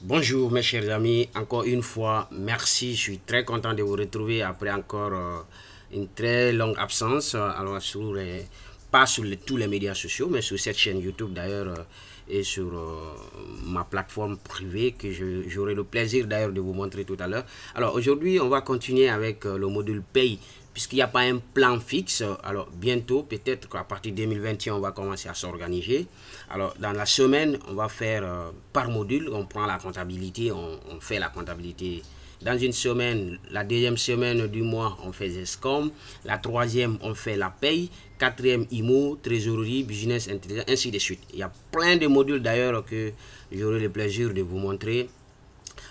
Bonjour mes chers amis, encore une fois, merci, je suis très content de vous retrouver après encore une très longue absence, alors pas sur tous les médias sociaux, mais sur cette chaîne YouTube d'ailleurs et sur ma plateforme privée que j'aurai le plaisir d'ailleurs de vous montrer tout à l'heure. Alors aujourd'hui, on va continuer avec le module Paye, puisqu'il n'y a pas un plan fixe. Alors bientôt, peut-être qu'à partir de 2021, on va commencer à s'organiser. Alors dans la semaine, on va faire par module, on prend la comptabilité, on fait la comptabilité. Dans une semaine, la deuxième semaine du mois, on fait Zescom. La troisième, on fait la paye. Quatrième, IMO, trésorerie, business intelligent, ainsi de suite. Il y a plein de modules d'ailleurs que j'aurai le plaisir de vous montrer.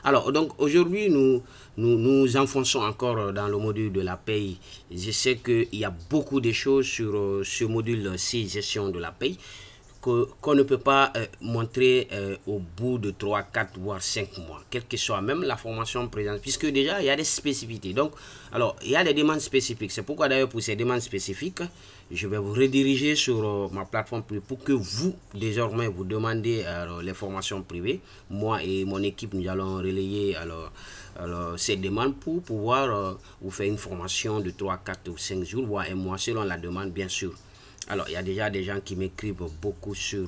Alors, donc aujourd'hui, nous enfonçons encore dans le module de la paye. Je sais qu'il y a beaucoup de choses sur ce module-ci, gestion de la paye, qu'on ne peut pas montrer au bout de 3, 4, voire 5 mois, quelle que soit même la formation présente, puisque déjà il y a des spécificités. Donc, alors, il y a des demandes spécifiques. C'est pourquoi d'ailleurs pour ces demandes spécifiques, je vais vous rediriger sur ma plateforme privée pour que vous, désormais, vous demandez les formations privées. Moi et mon équipe, nous allons relayer ces demandes pour pouvoir vous faire une formation de 3, 4 ou 5 jours, voire un mois, selon la demande, bien sûr. Alors, il y a déjà des gens qui m'écrivent beaucoup sur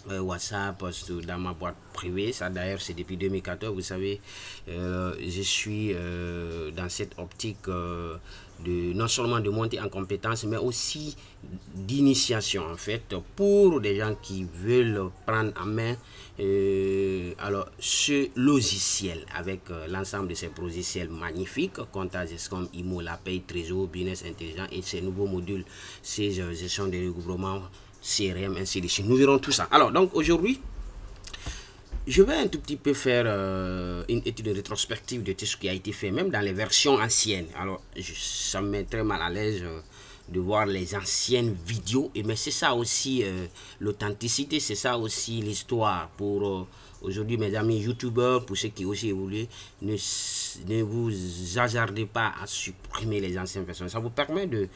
WhatsApp, dans ma boîte privée. Ça, d'ailleurs, c'est depuis 2014. Vous savez, je suis dans cette optique non seulement de monter en compétence, mais aussi d'initiation, en fait, pour des gens qui veulent prendre en main alors ce logiciel avec l'ensemble de ces logiciels magnifiques, comptage comme IMO, la paye, trésor, business intelligent et ces nouveaux modules, ces gestions de recouvrement, CRM, ainsi de suite. Nous verrons tout ça. Alors, donc aujourd'hui, je vais un tout petit peu faire une étude rétrospective de tout ce qui a été fait, même dans les versions anciennes. Alors, ça me met très mal à l'aise de voir les anciennes vidéos. Mais c'est ça aussi l'authenticité, c'est ça aussi l'histoire pour aujourd'hui, mes amis youtubeurs, pour ceux qui aussi évoluent, ne vous hasardez pas à supprimer les anciennes versions. Ça vous permet de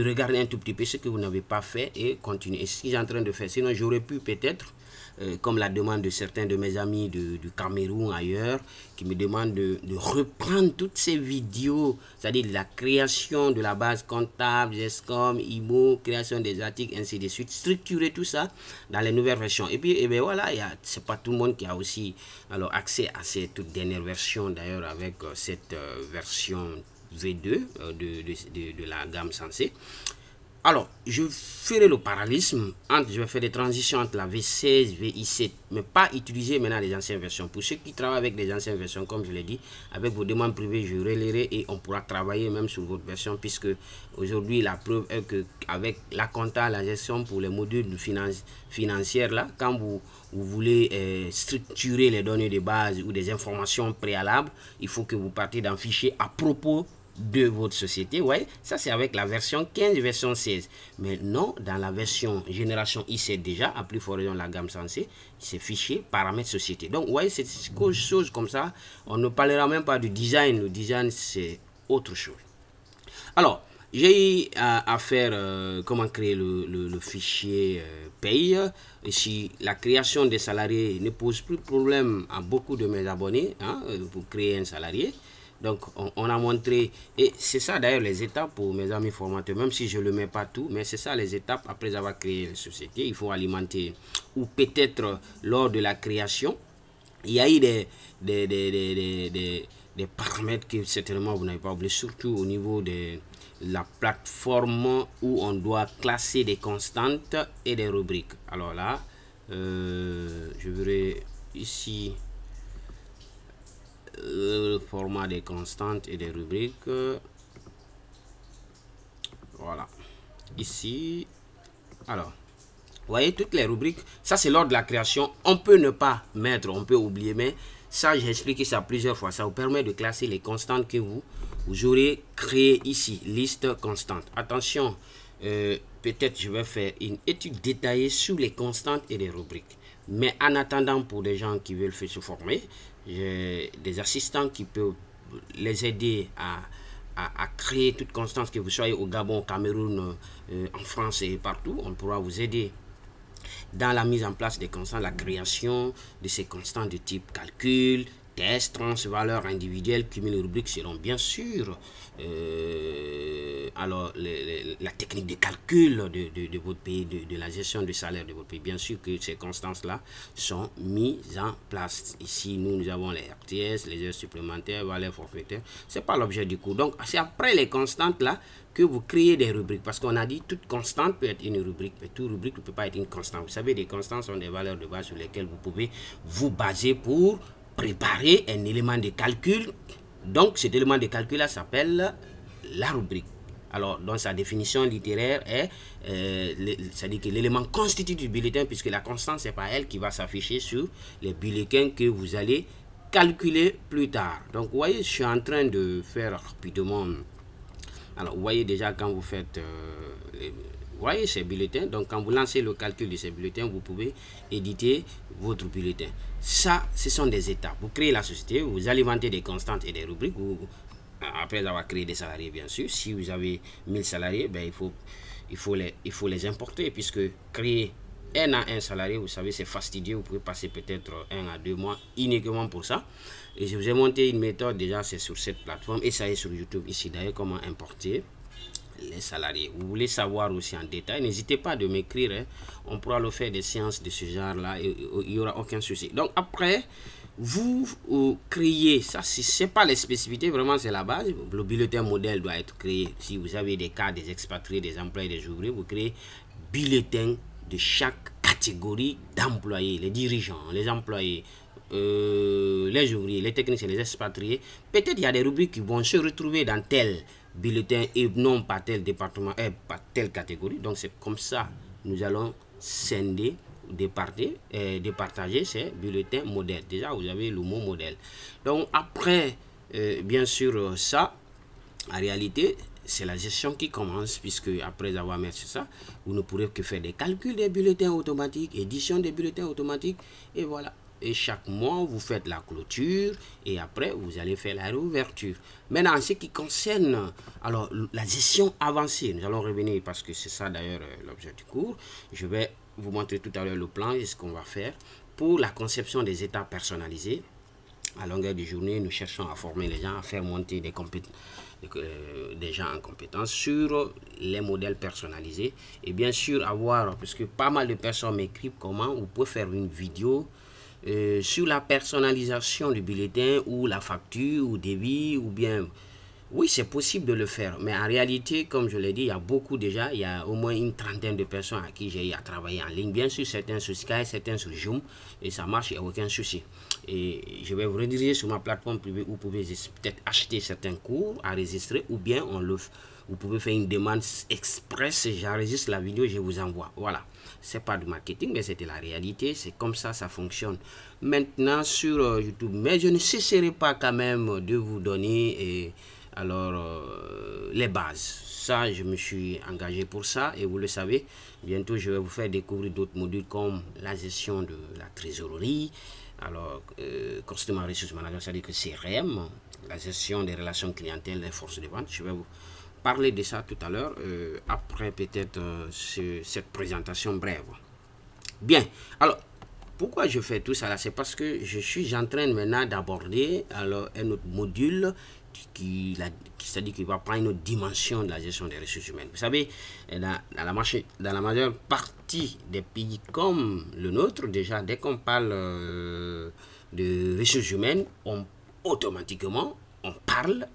regarder un tout petit peu ce que vous n'avez pas fait et continuer. Et ce que j'ai en train de faire, sinon j'aurais pu peut-être comme la demande de certains de mes amis du Cameroun ailleurs, qui me demandent de reprendre toutes ces vidéos, c'est-à-dire de la création de la base comptable, GESCOM, IMO, création des articles, ainsi de suite, structurer tout ça dans les nouvelles versions. Et puis, bien voilà, c'est pas tout le monde qui a aussi alors, accès à ces toutes dernières versions, d'ailleurs avec cette version V2 de la gamme Sensei. Alors, je ferai le parallélisme je vais faire des transitions entre la V16, VI7, mais pas utiliser maintenant les anciennes versions. Pour ceux qui travaillent avec les anciennes versions, comme je l'ai dit, avec vos demandes privées, je relayerai et on pourra travailler même sur votre version, puisque aujourd'hui, la preuve est que avec la compta, la gestion pour les modules financiers, là, quand vous voulez structurer les données de base ou des informations préalables, il faut que vous partiez d'un fichier à propos de votre société. Ouais, ça c'est avec la version 15, version 16. Mais non, dans la version génération i7 déjà, à plus forte raison la gamme Sensei, c'est fichier paramètres société. Donc, ouais, c'est quelque chose comme ça. On ne parlera même pas du design. Le design, c'est autre chose. Alors, j'ai eu à faire comment créer le fichier paye. Ici, la création des salariés ne pose plus de problème à beaucoup de mes abonnés pour créer un salarié. Donc, on a montré, et c'est ça d'ailleurs les étapes pour mes amis formateurs, même si je ne le mets pas tout, mais c'est ça les étapes après avoir créé la société. Il faut alimenter, ou peut-être lors de la création, il y a eu des paramètres que certainement vous n'avez pas oublié, surtout au niveau de la plateforme où on doit classer des constantes et des rubriques. Alors là, je verrai ici le format des constantes et des rubriques. Voilà, ici. Alors, vous voyez toutes les rubriques, ça c'est lors de la création. On peut ne pas mettre, on peut oublier, mais ça j'ai expliqué ça plusieurs fois. Ça vous permet de classer les constantes que vous aurez créées ici, liste constante. Attention, peut-être je vais faire une étude détaillée sur les constantes et les rubriques. Mais en attendant, pour des gens qui veulent se former, j'ai des assistants qui peuvent les aider à créer toute constance, que vous soyez au Gabon, au Cameroun, en France et partout. On pourra vous aider dans la mise en place des constants, la création de ces constants de type calcul, test, valeurs individuelles, cumul rubrique seront bien sûr alors la technique de calcul de votre pays, de la gestion du salaire de votre pays. Bien sûr que ces constances-là sont mises en place. Ici, nous avons les RTS, les heures supplémentaires, valeurs forfaitaires. Ce n'est pas l'objet du cours. Donc, c'est après les constantes-là que vous créez des rubriques. Parce qu'on a dit toute constante peut être une rubrique, mais toute rubrique ne peut pas être une constante. Vous savez, des constantes sont des valeurs de base sur lesquelles vous pouvez vous baser pour préparer un élément de calcul. Donc cet élément de calcul là s'appelle la rubrique. Alors dans sa définition littéraire est c'est-à-dire que l'élément constitue du bulletin, puisque la constante c'est pas elle qui va s'afficher sur les bulletins que vous allez calculer plus tard. Donc vous voyez, je suis en train de faire rapidement. Alors vous voyez déjà quand vous faites vous voyez ces bulletins, donc quand vous lancez le calcul de ces bulletins, vous pouvez éditer votre bulletin. Ça, ce sont des étapes. Vous créez la société, vous alimentez des constantes et des rubriques, après avoir créé des salariés, bien sûr. Si vous avez 1000 salariés, ben, il faut les importer, puisque créer un salarié, vous savez, c'est fastidieux. Vous pouvez passer peut-être 1 à 2 mois uniquement pour ça. Et je vous ai monté une méthode, déjà, c'est sur cette plateforme, et ça est sur YouTube ici, d'ailleurs, comment importer les salariés. Vous voulez savoir aussi en détail, n'hésitez pas de m'écrire, hein. On pourra le faire des séances de ce genre là, il n'y aura aucun souci. Donc après vous créez ça, si c'est pas les spécificités, vraiment c'est la base. Le bulletin modèle doit être créé. Si vous avez des cas, des expatriés, des employés, des ouvriers, vous créez bulletin de chaque catégorie d'employés, les dirigeants, les employés, les ouvriers, les techniciens, les expatriés. Peut-être il y a des rubriques qui vont se retrouver dans tel bulletin et non pas tel département, pas telle catégorie. Donc c'est comme ça nous allons scinder, départager ces bulletins modèles. Déjà vous avez le mot modèle. Donc après bien sûr ça, en réalité c'est la gestion qui commence, puisque après avoir mis ça, vous ne pourrez que faire des calculs des bulletins automatiques, édition des bulletins automatiques, et voilà. Et chaque mois, vous faites la clôture et après, vous allez faire la réouverture. Maintenant, en ce qui concerne alors, la gestion avancée, nous allons revenir parce que c'est ça d'ailleurs l'objet du cours. Je vais vous montrer tout à l'heure le plan et ce qu'on va faire pour la conception des états personnalisés. À longueur de journée, nous cherchons à former les gens, à faire monter des gens en compétence sur les modèles personnalisés. Et bien sûr, avoir, parce que pas mal de personnes m'écrivent comment vous pouvez faire une vidéo sur la personnalisation du bulletin ou la facture ou débit ou bien oui c'est possible de le faire, mais en réalité comme je l'ai dit, il y a beaucoup déjà, il y a au moins une trentaine de personnes à qui j'ai eu à travailler en ligne, bien sûr certains sur Skype, certains sur Zoom et ça marche, il n'y a aucun souci. Et je vais vous rediriger sur ma plateforme privée où vous pouvez peut-être acheter certains cours à enregistrer ou bien vous pouvez faire une demande express, j'enregistre la vidéo, je vous envoie. Voilà, c'est pas du marketing, mais c'était la réalité, c'est comme ça fonctionne maintenant sur YouTube. Mais je ne cesserai pas quand même de vous donner les bases. Ça, je me suis engagé pour ça et vous le savez, bientôt je vais vous faire découvrir d'autres modules comme la gestion de la trésorerie, alors Customer Resource Management, c'est-à-dire que CRM, la gestion des relations clientèle, les forces de vente. Je vais vous parler de ça tout à l'heure, après peut-être cette présentation brève. Bien, alors pourquoi je fais tout ça là, c'est parce que je suis en train maintenant d'aborder alors un autre module c'est-à-dire qu'il va prendre une autre dimension de la gestion des ressources humaines. Vous savez, dans la majeure partie des pays comme le nôtre, déjà dès qu'on parle de ressources humaines, automatiquement on parle,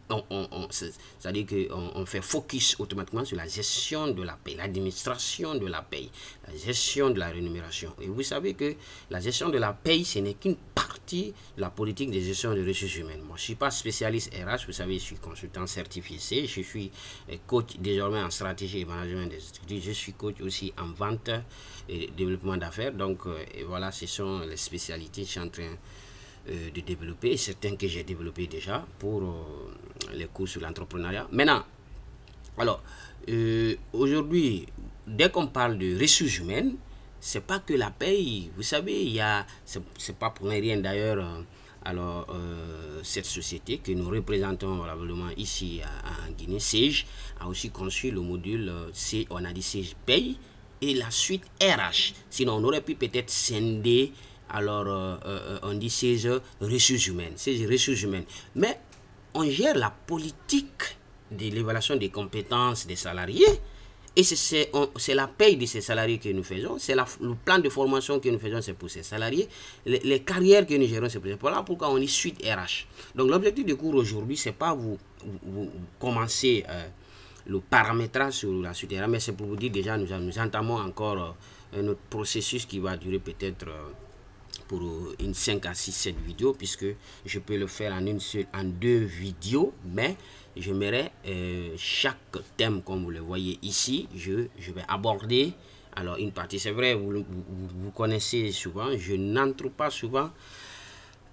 c'est-à-dire qu'on fait focus automatiquement sur la gestion de la paie, l'administration de la paie, la gestion de la rémunération. Et vous savez que la gestion de la paie, ce n'est qu'une partie de la politique de gestion des ressources humaines. Moi, je ne suis pas spécialiste RH, vous savez, je suis consultant certifié C, je suis coach désormais en stratégie et management des structures, je suis coach aussi en vente et développement d'affaires. Donc, et voilà, ce sont les spécialités que je suis en train de développer, certains que j'ai développé déjà pour les cours sur l'entrepreneuriat. Maintenant, alors aujourd'hui, dès qu'on parle de ressources humaines, c'est pas que la paye, vous savez, c'est pas pour rien d'ailleurs, cette société que nous représentons probablement ici en Guinée, SEJ, a aussi conçu le module, on a dit SEJ paye et la suite RH. Sinon, on aurait pu peut-être scinder, alors on dit 16 ressources humaines, 16 ressources humaines. Mais on gère la politique de l'évaluation des compétences des salariés. Et c'est la paye de ces salariés que nous faisons, c'est le plan de formation que nous faisons, c'est pour ces salariés, les carrières que nous gérons, c'est pour ces. Voilà pourquoi on dit suite RH. Donc l'objectif du cours aujourd'hui, c'est pas vous commencer le paramétrage sur la suite RH, mais c'est pour vous dire déjà, nous entamons encore notre processus qui va durer peut-être pour une 5 à 6, 7 vidéos, puisque je peux le faire en 2 vidéos, mais j'aimerais chaque thème, comme vous le voyez ici, je vais aborder alors une partie. C'est vrai, vous connaissez souvent, je n'entre pas souvent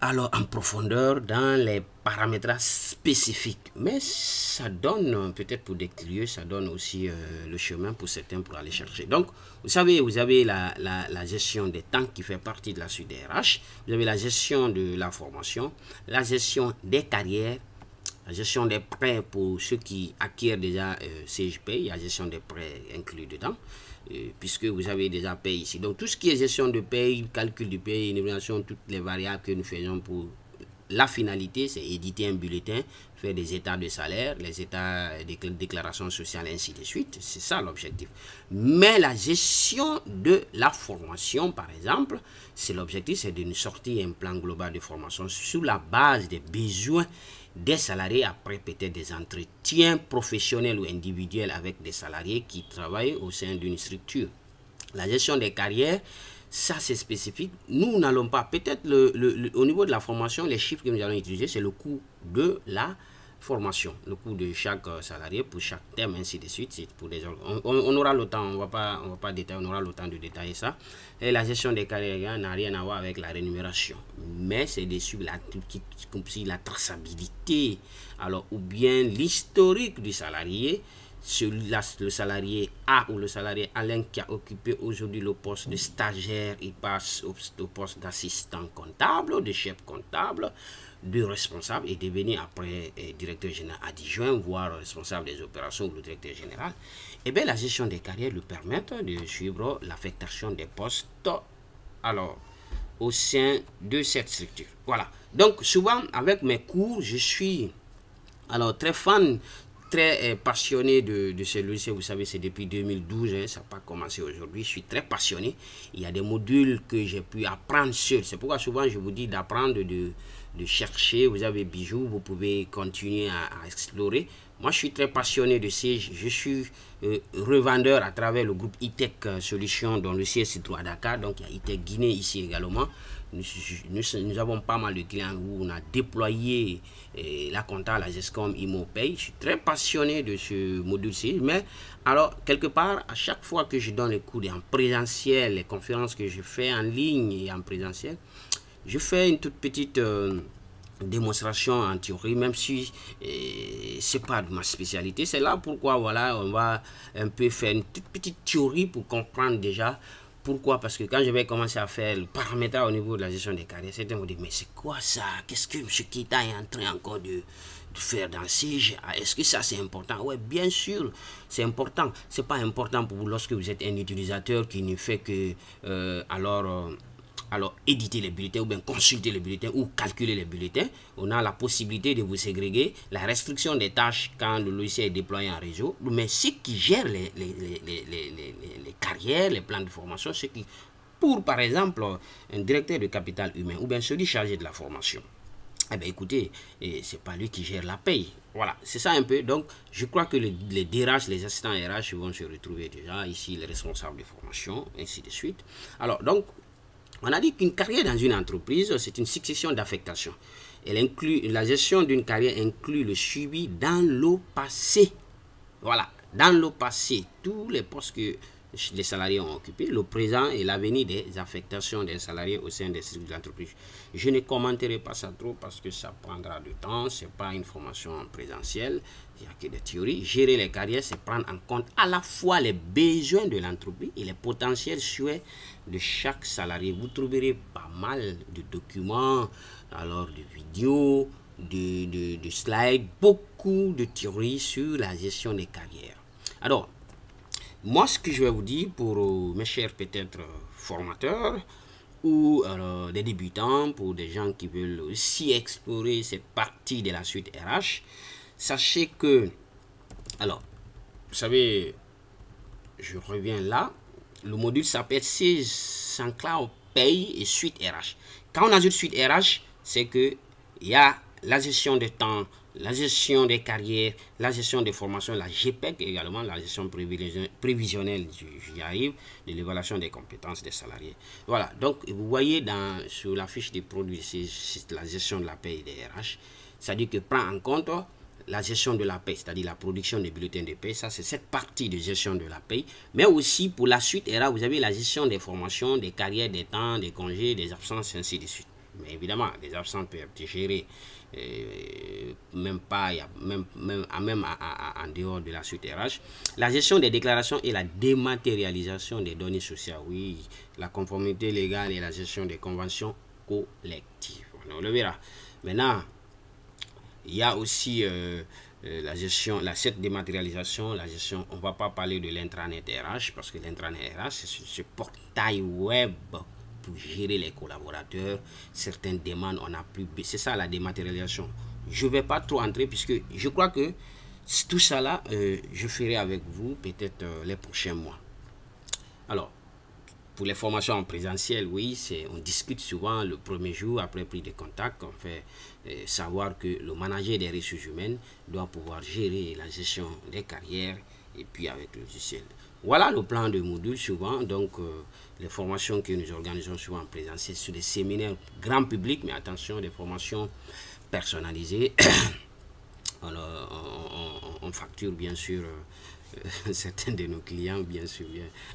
alors en profondeur dans les paramètres spécifiques, mais ça donne peut-être pour des curieux, ça donne aussi le chemin pour certains pour aller chercher. Donc vous savez, vous avez la gestion des temps qui fait partie de la suite des RH, vous avez la gestion de la formation, la gestion des carrières, la gestion des prêts pour ceux qui acquièrent déjà CGP, il y a la gestion des prêts inclus dedans, puisque vous avez déjà payé ici. Donc tout ce qui est gestion de paye, calcul de paye, évaluation, toutes les variables que nous faisons pour la finalité, c'est éditer un bulletin, faire des états de salaire, les états de déclaration sociale, ainsi de suite. C'est ça l'objectif. Mais la gestion de la formation, par exemple, c'est l'objectif, c'est de nous sortir un plan global de formation sur la base des besoins des salariés, après peut-être des entretiens professionnels ou individuels avec des salariés qui travaillent au sein d'une structure. La gestion des carrières, ça c'est spécifique. Nous n'allons pas, peut-être au niveau de la formation, les chiffres que nous allons utiliser, c'est le coût de la formation, le coût de chaque salarié pour chaque thème, ainsi de suite. C'est pour des on aura le temps, on va pas détailler, on aura le temps de détailler ça. Et la gestion des carrières n'a rien à voir avec la rémunération, mais c'est dessus la traçabilité, alors ou bien l'historique du salarié. Le salarié A ou le salarié Alain qui a occupé aujourd'hui le poste de stagiaire, il passe au poste d'assistant comptable, de chef comptable, de responsable et devenir après directeur général adjoint, voire responsable des opérations ou le directeur général. Et bien la gestion des carrières lui permet de suivre l'affectation des postes alors au sein de cette structure. Voilà. Donc souvent avec mes cours, je suis alors très fan, très passionné de ce logiciel. Vous savez, c'est depuis 2012, hein, ça n'a pas commencé aujourd'hui. Je suis très passionné. Il y a des modules que j'ai pu apprendre seul. C'est pourquoi souvent je vous dis d'apprendre, de chercher. Vous avez Bijou, vous pouvez continuer à explorer. Moi, je suis très passionné de ces. Je suis revendeur à travers le groupe E-Tech Solutions, dont le siège se trouve à Dakar. Donc, il y a E-Tech Guinée ici également. Nous avons pas mal de clients où on a déployé la compta, la GESCOM, ImoPay. Je suis très passionné de ce module-ci. Mais alors, quelque part, à chaque fois que je donne les cours en présentiel, les conférences que je fais en ligne et en présentiel, je fais une toute petite démonstration en théorie, même si c'est pas de ma spécialité. C'est là pourquoi voilà, on va un peu faire une toute petite théorie pour comprendre déjà. Pourquoi? Parce que quand je vais commencer à faire le paramétrage au niveau de la gestion des carrières, certains vont dire mais c'est quoi ça? Qu'est-ce que M. Kita est en train encore de faire dans CGA? Est-ce que ça c'est important? Oui, bien sûr, c'est important. C'est pas important pour vous lorsque vous êtes un utilisateur qui ne fait que alors éditer les bulletins ou bien consulter les bulletins ou calculer les bulletins. On a la possibilité de vous ségréguer, la restriction des tâches quand le logiciel est déployé en réseau. Mais ceux qui gèrent les carrières, les plans de formation, ceux qui, pour par exemple un directeur de capital humain ou bien celui chargé de la formation, eh bien écoutez, c'est pas lui qui gère la paye. Voilà, c'est ça un peu. Donc je crois que les DRH, les assistants RH vont se retrouver déjà ici, les responsables de formation, ainsi de suite. Alors donc on a dit qu'une carrière dans une entreprise, c'est une succession d'affectations. Elle inclut, la gestion d'une carrière inclut le suivi dans le passé. Voilà, dans le passé, tous les postes que les salariés ont occupés, le présent et l'avenir des affectations des salariés au sein des structures de l'entreprise. Je ne commenterai pas ça trop parce que ça prendra du temps, ce n'est pas une formation présentielle, il n'y a que des théories. Gérer les carrières, c'est prendre en compte à la fois les besoins de l'entreprise et les potentiels souhaits de chaque salarié. Vous trouverez pas mal de documents, alors de vidéos, de slides, beaucoup de théories sur la gestion des carrières. Alors, moi, ce que je vais vous dire pour mes chers peut-être formateurs ou des débutants, pour des gens qui veulent aussi explorer cette partie de la suite RH, sachez que, alors, vous savez, je reviens là, le module s'appelle SysCloud Paye et suite RH. Quand on ajoute suite RH, c'est que il y a la gestion de temps, la gestion des carrières, la gestion des formations, la GPEC également, la gestion prévisionnelle, j'y arrive, de l'évaluation des compétences des salariés. Voilà, donc vous voyez sur la fiche des produits, c'est la gestion de la paie des RH, c'est-à-dire que prend en compte la gestion de la paie, c'est-à-dire la production des bulletins de paie, ça c'est cette partie de gestion de la paie, mais aussi pour la suite RH, vous avez la gestion des formations, des carrières, des temps, des congés, des absences, ainsi de suite. Mais évidemment, les absences peuvent être gérées, même en dehors de la suite RH. La gestion des déclarations et la dématérialisation des données sociales, oui, la conformité légale et la gestion des conventions collectives. On le verra. Maintenant, il y a aussi la gestion, cette dématérialisation, la gestion, on ne va pas parler de l'intranet RH, parce que l'intranet RH, c'est ce portail web pour gérer les collaborateurs. Certaines demandes, on n'a plus. C'est ça la dématérialisation. Je ne vais pas trop entrer, puisque je crois que tout ça là, je ferai avec vous peut-être les prochains mois. Alors, pour les formations en présentiel, oui, on discute souvent le premier jour, après prise de contact, on fait savoir que le manager des ressources humaines doit pouvoir gérer la gestion des carrières et puis avec le logiciel. Voilà le plan de module souvent, donc les formations que nous organisons souvent en présentiel sur des séminaires grand public, mais attention, des formations personnalisées. On facture bien sûr certains de nos clients, bien sûr.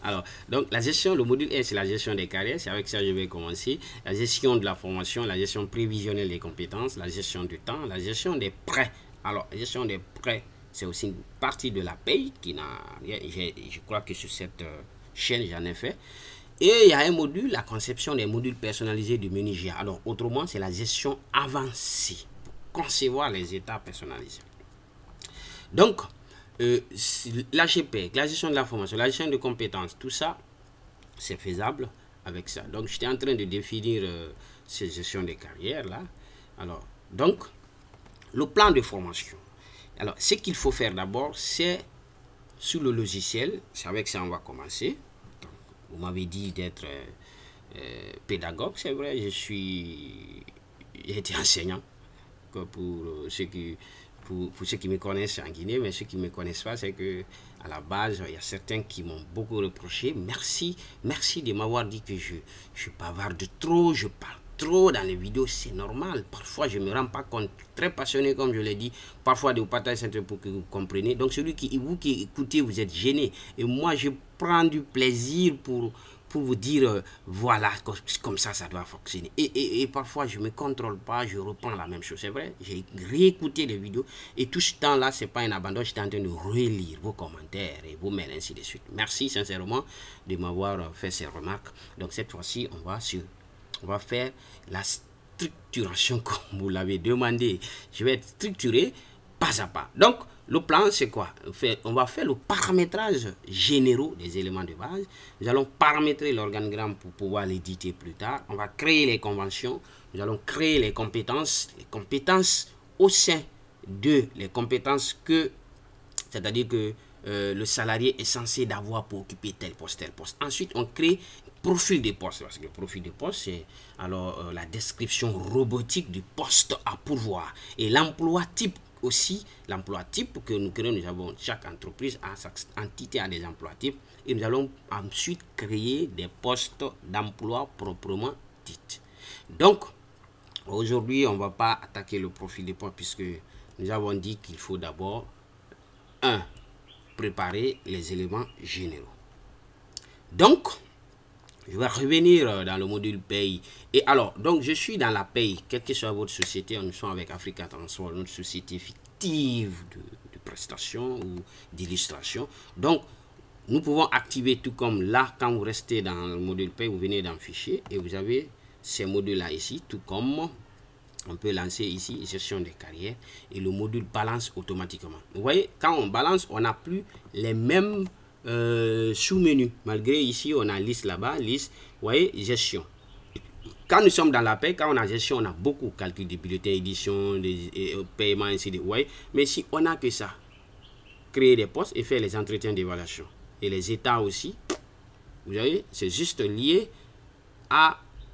Alors, donc la gestion, le module 1, c'est la gestion des carrières. C'est avec ça que je vais commencer. La gestion de la formation, la gestion prévisionnelle des compétences, la gestion du temps, la gestion des prêts. Alors, la gestion des prêts, c'est aussi une partie de la paye qui n'a rien. Je crois que sur cette chaîne, j'en ai fait. Et il y a un module, la conception des modules personnalisés du menu GA. Alors, autrement, c'est la gestion avancée pour concevoir les états personnalisés. Donc, la GPEC, la gestion de la formation, la gestion de compétences, tout ça, c'est faisable avec ça. Donc, j'étais en train de définir ces gestions de carrière là. Alors, donc, le plan de formation. Alors, ce qu'il faut faire d'abord, c'est sur le logiciel. C'est avec ça on va commencer. Donc, vous m'avez dit d'être pédagogue, c'est vrai. J'ai été enseignant pour ceux qui pour ceux qui me connaissent en Guinée, mais ceux qui ne me connaissent pas, c'est que à la base, il y a certains qui m'ont beaucoup reproché. Merci de m'avoir dit que je bavarde trop, je parle trop dans les vidéos, c'est normal. Parfois, je ne me rends pas compte. Très passionné, comme je l'ai dit. Parfois, de vous partager pour que vous compreniez. Donc, vous qui écoutez, vous êtes gêné. Et moi, je prends du plaisir pour vous dire, voilà, comme ça doit fonctionner. Et parfois, je ne me contrôle pas, je reprends la même chose. C'est vrai, j'ai réécouté les vidéos. Et tout ce temps-là, ce n'est pas un abandon. J'étais en train de relire vos commentaires et vos mails, ainsi de suite. Merci sincèrement de m'avoir fait ces remarques. Donc, cette fois-ci, on va faire la structuration comme vous l'avez demandé. Je vais être structuré pas à pas. Donc, le plan, c'est quoi? On va faire le paramétrage généraux des éléments de base. Nous allons paramétrer l'organigramme pour pouvoir l'éditer plus tard. On va créer les conventions. Nous allons créer les compétences au sein de les compétences que, c'est-à-dire que le salarié est censé d'avoir pour occuper tel poste. Ensuite, on crée profil de poste, parce que le profil de poste, c'est alors la description robotique du poste à pourvoir. Et l'emploi type aussi, l'emploi type que nous créons, nous avons, chaque entreprise a sa entité a des emplois types, et nous allons ensuite créer des postes d'emploi proprement dits. Donc, aujourd'hui, on ne va pas attaquer le profil de poste, puisque nous avons dit qu'il faut d'abord, préparer les éléments généraux. Donc, je vais revenir dans le module paye. Et alors, donc je suis dans la paye, quelle que soit votre société, nous sommes avec Africa Transport, notre société fictive de prestation ou d'illustration. Donc, nous pouvons activer tout comme là, quand vous restez dans le module paye, vous venez dans fichier et vous avez ces modules-là ici, tout comme on peut lancer ici gestion des carrières et le module balance automatiquement. Vous voyez, quand on balance, on n'a plus les mêmes sous-menu. Malgré ici, on a liste là-bas, liste, vous voyez, gestion. Quand nous sommes dans la paie, quand on a gestion, on a beaucoup calcul des bulletins, édition, des paiements, ainsi de suite. Ouais. Mais si on n'a que ça, créer des postes et faire les entretiens d'évaluation. Et les états aussi, vous voyez, c'est juste lié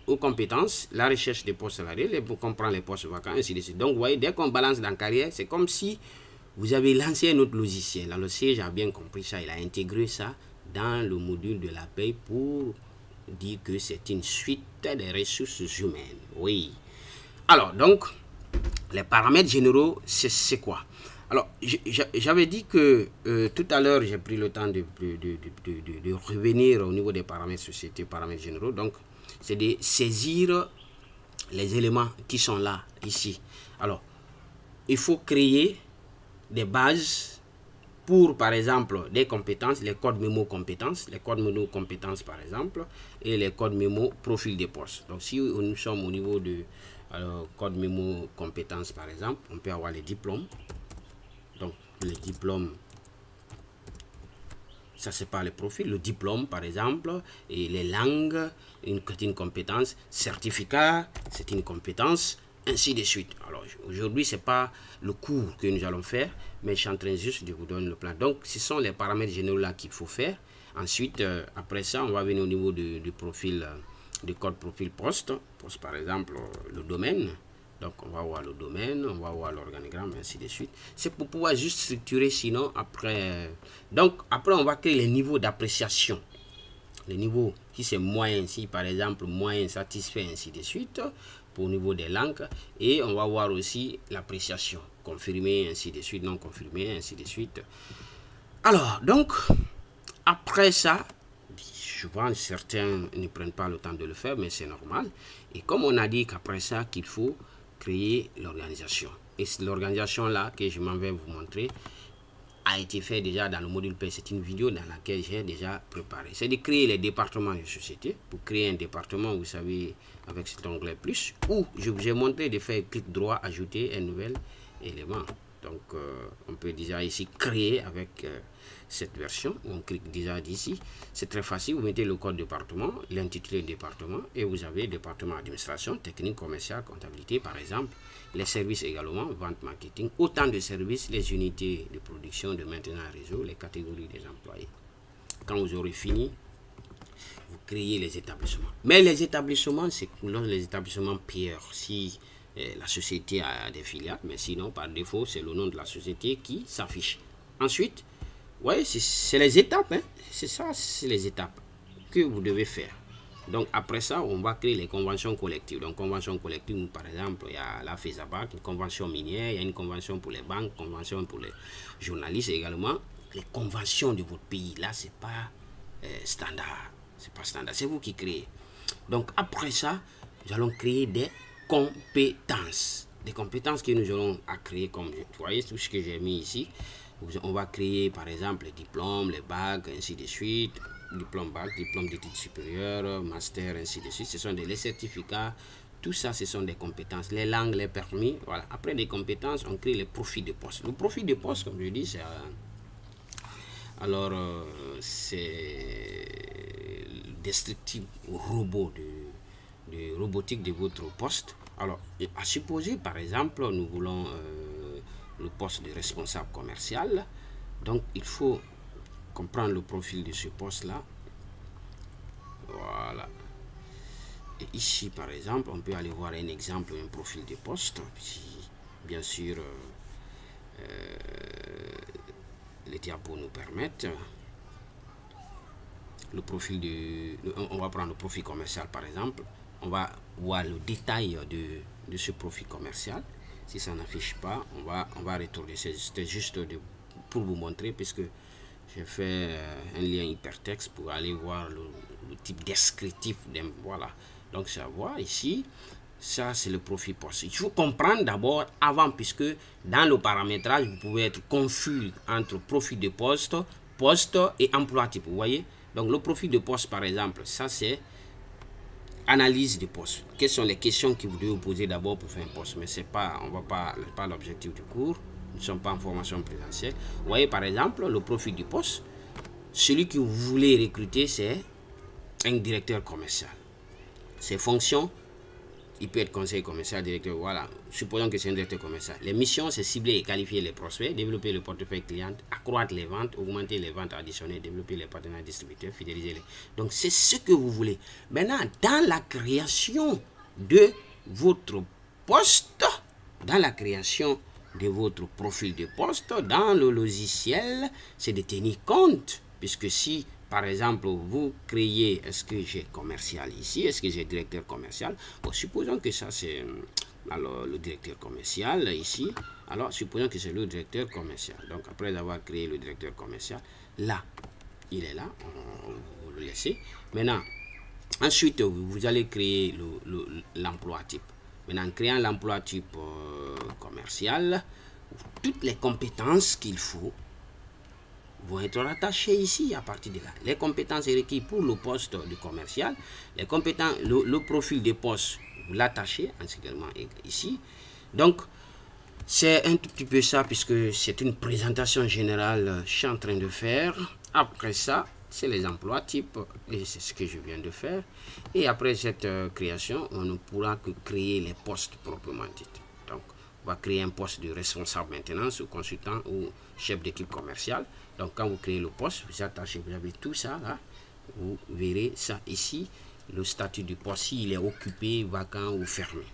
aux compétences, la recherche des postes salariés, pour comprendre les postes vacants, ainsi de suite. Donc, vous voyez, dès qu'on balance dans carrière, c'est comme si vous avez lancé un autre logiciel. Alors, le siège a bien compris ça, il a intégré ça dans le module de la paie pour dire que c'est une suite des ressources humaines. Oui. Alors, donc, les paramètres généraux, c'est quoi? Alors, j'avais dit que tout à l'heure, j'ai pris le temps de revenir au niveau des paramètres société, paramètres généraux. Donc, c'est de saisir les éléments qui sont là, ici. Alors, il faut créer des bases pour, par exemple, des compétences, les codes mémo compétences, les codes mémo compétences, par exemple, et les codes mémo profil des postes. Donc, si nous sommes au niveau de code mémo compétences, par exemple, on peut avoir les diplômes. Donc, les diplômes, ça c'est pas le profil. Le diplôme, par exemple, et les langues, c'est une compétence. Certificat, c'est une compétence, ainsi de suite. Alors, aujourd'hui, c'est pas le cours que nous allons faire, mais je suis en train juste de vous donner le plan. Donc, ce sont les paramètres généraux là qu'il faut faire. Ensuite, après ça, on va venir au niveau du profil, du code profil poste. Poste, par exemple, le domaine. Donc, on va voir le domaine, on va voir l'organigramme, ainsi de suite. C'est pour pouvoir juste structurer, sinon, après... Donc, après, on va créer les niveaux d'appréciation. Les niveaux, si c'est moyen, si par exemple, moyen satisfait, ainsi de suite, pour le niveau des langues. Et on va voir aussi l'appréciation. Confirmé, ainsi de suite, non confirmé, ainsi de suite. Alors, donc, après ça... Souvent, certains ne prennent pas le temps de le faire, mais c'est normal. Et comme on a dit qu'après ça, qu'il faut créer l'organisation. Et l'organisation là que je m'en vais vous montrer a été fait déjà dans le module P. C'est une vidéo dans laquelle j'ai déjà préparé. C'est de créer les départements de société. Pour créer un département, vous savez, avec cet onglet plus, où je vous ai montré de faire clic droit, ajouter un nouvel élément. Donc, on peut déjà ici créer avec cette version. On clique déjà d'ici. C'est très facile. Vous mettez le code département, l'intitulé département, et vous avez département administration, technique, commerciale, comptabilité, par exemple. Les services également, vente, marketing, autant de services, les unités de production, de maintenance réseau, les catégories des employés. Quand vous aurez fini, vous créez les établissements. Mais les établissements, c'est les établissements pires. Si la société a des filiales, mais sinon, par défaut, c'est le nom de la société qui s'affiche. Ensuite, ouais, c'est les étapes, hein. C'est ça, c'est les étapes que vous devez faire. Donc, après ça, on va créer les conventions collectives. Donc, convention collective, par exemple, il y a la FESABAC, une convention minière, il y a une convention pour les banques, convention pour les journalistes également. Les conventions de votre pays, là, c'est pas standard. C'est pas standard, c'est vous qui créez. Donc, après ça, nous allons créer des compétences. Des compétences que nous allons à créer, comme vous voyez tout ce que j'ai mis ici. On va créer par exemple les diplômes, les bacs, ainsi de suite. Diplôme bac, diplôme d'études supérieures, master, ainsi de suite. Ce sont les certificats. Tout ça, ce sont des compétences. Les langues, les permis. Voilà. Après les compétences, on crée les profils de poste. Le profil de poste, comme je dis, c'est... c'est descriptif robot de robotique de votre poste. Alors, à supposer, par exemple, nous voulons le poste de responsable commercial. Donc, il faut comprendre le profil de ce poste-là. Voilà. Et ici, par exemple, on peut aller voir un exemple, un profil de poste. Si, bien sûr, les diapos nous permettent. Le profil on va prendre le profil commercial, par exemple. On va voir le détail de ce profil commercial. Si ça n'affiche pas, on va retourner. C'était juste pour vous montrer, puisque j'ai fait un lien hypertexte pour aller voir le type descriptif. Voilà. Donc, ça voit ici. Ça, c'est le profil poste. Il faut comprendre d'abord avant, puisque dans le paramétrage, vous pouvez être confus entre profil de poste, poste et emploi type. Vous voyez? Donc, le profil de poste, par exemple, ça, c'est analyse de poste. Quelles sont les questions que vous devez vous poser d'abord pour faire un poste? Mais c'est pas, on va pas l'objectif du cours. Nous ne sommes pas en formation présentielle. Vous voyez, par exemple, le profil du poste. celui que vous voulez recruter, c'est un directeur commercial. Ses fonctions, il peut être conseiller commercial, directeur, voilà. Supposons que c'est un directeur commercial. Les missions, c'est cibler et qualifier les prospects, développer le portefeuille client, accroître les ventes, augmenter les ventes additionnelles, développer les partenaires distributeurs, fidéliser les... Donc, c'est ce que vous voulez. Maintenant, dans la création de votre poste, dans la création de votre profil de poste, dans le logiciel, c'est de tenir compte, puisque si... Par exemple, vous créez, est-ce que j'ai commercial ici, est-ce que j'ai directeur commercial? Bon, supposons que ça c'est alors le directeur commercial ici. Alors, supposons que c'est le directeur commercial. Donc, après avoir créé le directeur commercial, là, il est là, vous le laissez. Maintenant, ensuite, vous allez créer l'emploi type. Maintenant, en créant l'emploi type commercial, toutes les compétences qu'il faut vont être rattachées ici à partir de là. Les compétences requises pour le poste de commercial, les compétences, le profil de poste, vous l'attachez également ici. Donc, c'est un tout petit peu ça, puisque c'est une présentation générale que je suis en train de faire. Après ça, c'est les emplois types, et c'est ce que je viens de faire. Et après cette création, on ne pourra que créer les postes proprement dit. Donc, on va créer un poste de responsable maintenance ou consultant ou chef d'équipe commerciale. Donc, quand vous créez le poste, vous attachez, vous avez tout ça là. Vous verrez ça ici, le statut du poste, s'il est occupé, vacant ou fermé.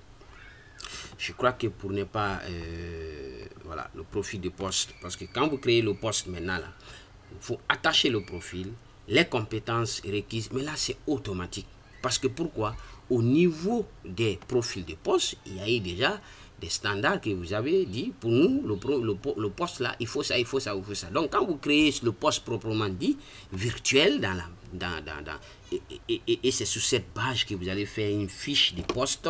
Je crois que pour ne pas, voilà, le profil de poste, parce que quand vous créez le poste maintenant là, il faut attacher le profil, les compétences requises, mais là c'est automatique. Parce que pourquoi? Au niveau des profils de poste, il y a eu déjà des standards que vous avez dit, pour nous, le poste là, il faut ça, il faut ça, il faut ça. Donc quand vous créez le poste proprement dit, virtuel, et c'est sur cette page que vous allez faire une fiche de poste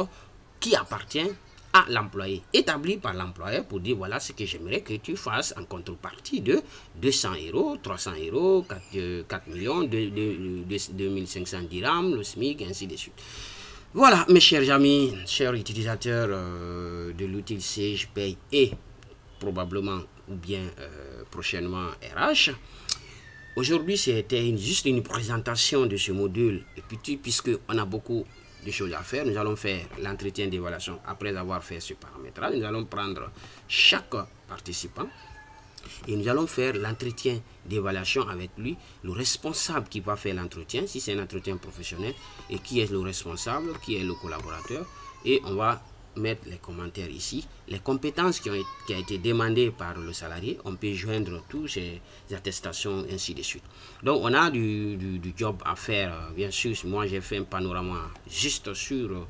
qui appartient à l'employé, établi par l'employeur pour dire voilà ce que j'aimerais que tu fasses en contrepartie de 200 euros, 300 euros, 4 millions, 2500 dirhams, le SMIC, ainsi de suite. Voilà, mes chers amis, chers utilisateurs de l'outil CGPay et probablement ou bien prochainement RH. Aujourd'hui, c'était juste une présentation de ce module, et puis puisqu'on a beaucoup de choses à faire, nous allons faire l'entretien d'évaluation. Après avoir fait ce paramétrage, nous allons prendre chaque participant et nous allons faire l'entretien d'évaluation avec lui, le responsable qui va faire l'entretien, si c'est un entretien professionnel, et qui est le responsable, qui est le collaborateur, et on va mettre les commentaires ici, les compétences qui ont été demandées par le salarié, on peut joindre tous ces attestations, ainsi de suite. Donc on a du job à faire, bien sûr. Moi j'ai fait un panorama juste sur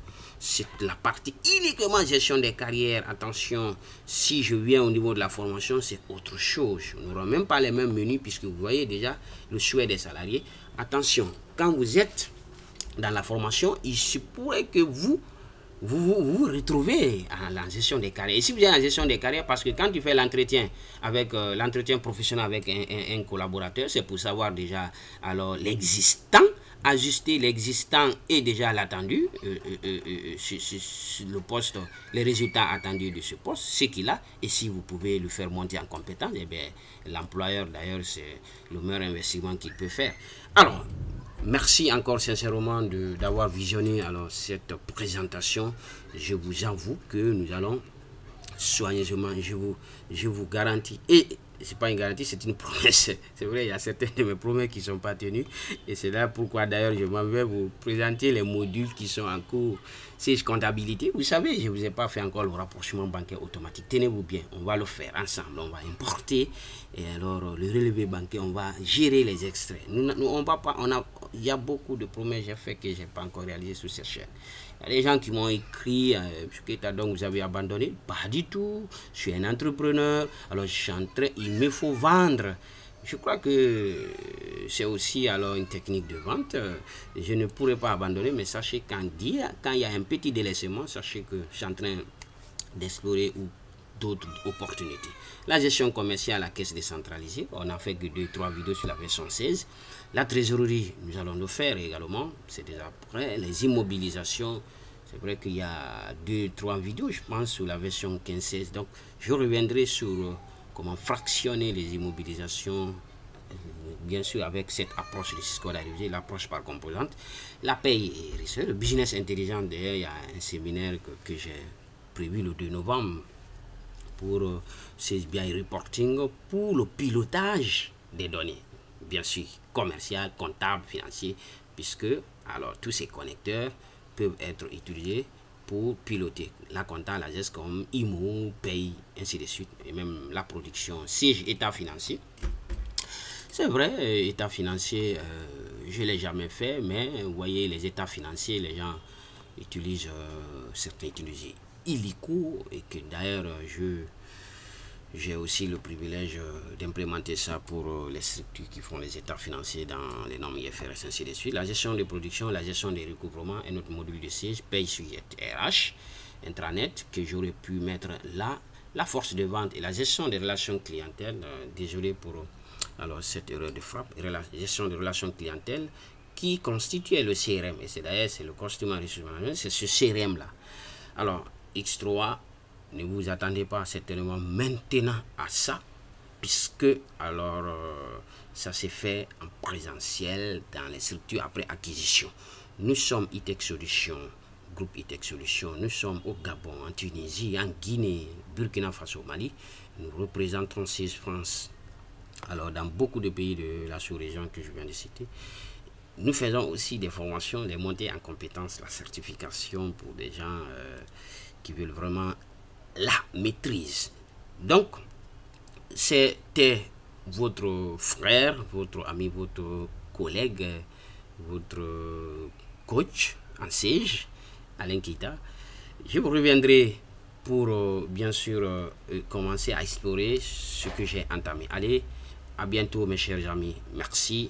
la partie uniquement gestion des carrières. Attention, si je viens au niveau de la formation, c'est autre chose. On n'aura même pas les mêmes menus, puisque vous voyez déjà le souhait des salariés. Attention, quand vous êtes dans la formation, il se pourrait que vous retrouvez à la gestion des carrières. Et si vous êtes en gestion des carrières, parce que quand tu fais l'entretien avec l'entretien professionnel avec un collaborateur, c'est pour savoir déjà alors l'existant, ajuster l'existant et déjà l'attendu, le poste, les résultats attendus de ce poste, ce qu'il a, et si vous pouvez le faire monter en compétence, eh bien l'employeur d'ailleurs c'est le meilleur investissement qu'il peut faire. Alors, merci encore sincèrement d'avoir visionné alors cette présentation. Je vous avoue que nous allons soigneusement, je vous garantis, et c'est pas une garantie, c'est une promesse. C'est vrai, il y a certaines de mes promesses qui ne sont pas tenues, et c'est là pourquoi d'ailleurs je m'en vais vous présenter les modules qui sont en cours. C'est comptabilité, vous savez, je ne vous ai pas fait encore le rapprochement bancaire automatique. Tenez-vous bien, on va le faire ensemble, on va importer, et alors le relevé bancaire, on va gérer les extraits. On va pas, il y a beaucoup de promesses j'ai fait que je n'ai pas encore réalisé sur cette chaîne. Il y a des gens qui m'ont écrit, donc vous avez abandonné. Pas du tout, je suis un entrepreneur, alors je suis en train, il me faut vendre. Je crois que c'est aussi alors une technique de vente. Je ne pourrais pas abandonner, mais sachez quand il y a un petit délaissement, sachez que je suis en train d'explorer d'autres opportunités. La gestion commerciale à caisse décentralisée, on a fait que 2-3 vidéos sur la version 16. La trésorerie, nous allons le faire également, c'est déjà prêt. Les immobilisations, c'est vrai qu'il y a 2-3 vidéos, je pense, sur la version 15-16. Donc, je reviendrai sur comment fractionner les immobilisations bien sûr avec cette approche de Cisco d'arriver, l'approche par composante, la paye et research, le business intelligent. D'ailleurs, il y a un séminaire que j'ai prévu le 2 novembre pour CSBI Reporting, pour le pilotage des données, bien sûr, commercial, comptable, financier, puisque alors tous ces connecteurs peuvent être utilisés pour piloter la compta, la GESCOM, IMO, paye, ainsi de suite, et même la production, siège état financier. C'est vrai, état financier, je ne l'ai jamais fait, mais vous voyez, les états financiers, les gens utilisent, certains utilisent illico, et que d'ailleurs, j'ai aussi le privilège d'implémenter ça pour les structures qui font les états financiers dans les normes IFRS, ainsi de suite. La gestion de production, la gestion des recouvrements et notre module de siège, paye sujet RH, intranet, que j'aurais pu mettre là, la force de vente et la gestion des relations clientèle. Désolé pour alors cette erreur de frappe, la gestion des relations clientèle qui constituait le CRM. Et c'est d'ailleurs, c'est le Customer Resource Management, c'est ce CRM là. Alors, X3, ne vous attendez pas certainement maintenant à ça, puisque alors ça s'est fait en présentiel dans les structures après acquisition. Nous sommes E-Tech Solutions, groupe E-Tech Solutions, nous sommes au Gabon, en Tunisie, en Guinée, Burkina Faso, Mali. Nous représentons 6 France, alors dans beaucoup de pays de la sous-région que je viens de citer. Nous faisons aussi des formations, des montées en compétences, la certification pour des gens qui veulent vraiment la maîtrise. Donc, c'était votre frère, votre ami, votre collègue, votre coach en siège, Alain Keita. Je vous reviendrai pour bien sûr commencer à explorer ce que j'ai entamé. Allez, à bientôt mes chers amis. Merci.